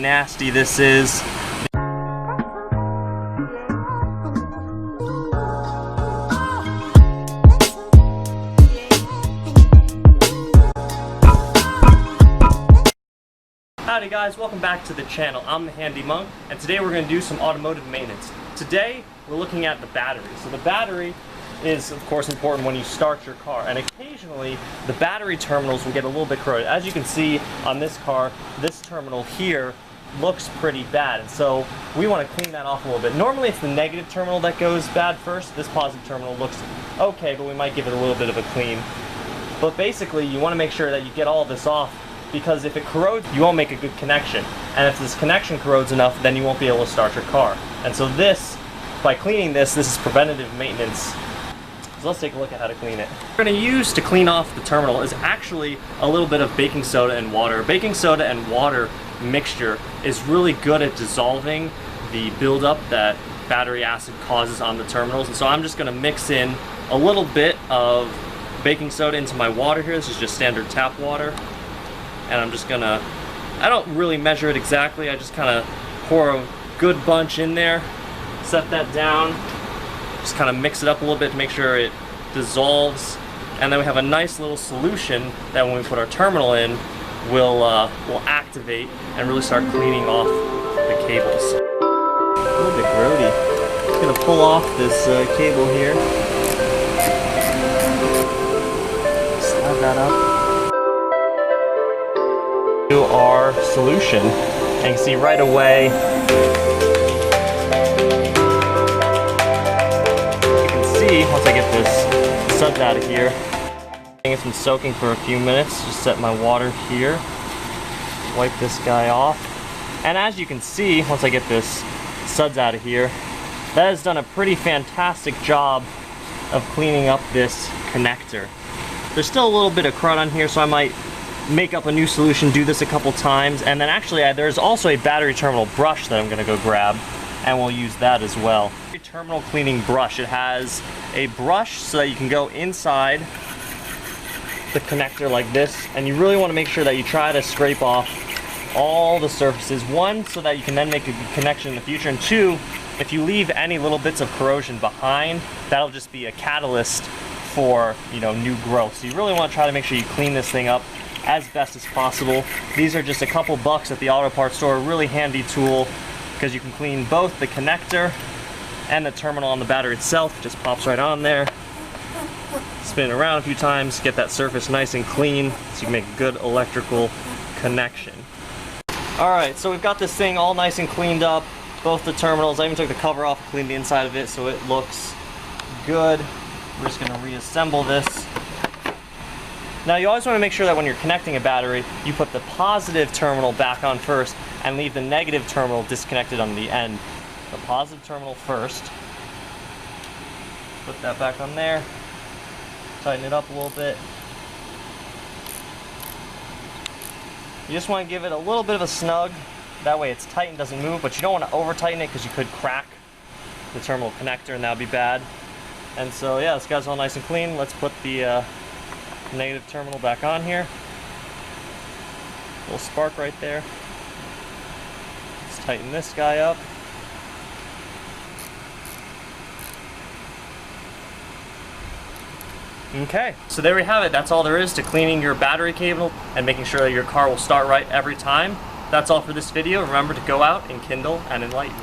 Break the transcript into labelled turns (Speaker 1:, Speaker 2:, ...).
Speaker 1: nasty this is. Howdy guys, welcome back to the channel. I'm the Handy Monk, and today we're going to do some automotive maintenance. Today we're looking at the battery. So the battery is of course important when you start your car, and occasionally the battery terminals will get a little bit corroded. As you can see on this car, this terminal here looks pretty bad, and so we want to clean that off a little bit. Normally it's the negative terminal that goes bad first. This positive terminal looks okay, but we might give it a little bit of a clean. But basically you want to make sure that you get all this off, because if it corrodes, you won't make a good connection. And if this connection corrodes enough, then you won't be able to start your car. And so this, by cleaning this is preventative maintenance. So let's take a look at how to clean it. What we're going to use to clean off the terminal is actually a little bit of baking soda and water. Baking soda and water mixture is really good at dissolving the buildup that battery acid causes on the terminals. And so I'm just going to mix in a little bit of baking soda into my water here. This is just standard tap water. And I'm just gonna, I don't really measure it exactly, I just kind of pour a good bunch in there, set that down, just kind of mix it up a little bit to make sure it dissolves, and then we have a nice little solution that when we put our terminal in, will activate and really start cleaning off the cables. A little bit grody. I'm gonna pull off this cable here, slide that up. Our solution, and you can see right away, you can see once I get this suds out of here, it's been soaking for a few minutes. Just set my water here, wipe this guy off, and as you can see, once I get this suds out of here, that has done a pretty fantastic job of cleaning up this connector. There's still a little bit of crud on here, so I might make up a new solution, do this a couple times, and then actually there's also a battery terminal brush that I'm going to go grab, and we'll use that as well. Terminal cleaning brush. It has a brush so that you can go inside the connector like this, and you really want to make sure that you try to scrape off all the surfaces. One, so that you can then make a good connection in the future, and two, if you leave any little bits of corrosion behind, that'll just be a catalyst for, new growth. So you really want to try to make sure you clean this thing up as best as possible. These are just a couple bucks at the auto parts store. A really handy tool because you can clean both the connector and the terminal on the battery itself. It just pops right on there. Spin it around a few times, get that surface nice and clean so you can make a good electrical connection. Alright, so we've got this thing all nice and cleaned up, both the terminals. I even took the cover off and cleaned the inside of it so it looks good. We're just going to reassemble this. Now you always want to make sure that when you're connecting a battery, you put the positive terminal back on first and leave the negative terminal disconnected on the end. The positive terminal first. Put that back on there. Tighten it up a little bit. You just want to give it a little bit of a snug. That way it's tight and doesn't move, but you don't want to over tighten it because you could crack the terminal connector and that would be bad. And so yeah, this guy's all nice and clean. Let's put the negative terminal back on here. Little spark right there. Let's tighten this guy up. Okay, so there we have it. That's all there is to cleaning your battery cable and making sure that your car will start right every time. That's all for this video. Remember to go out and kindle and enlighten.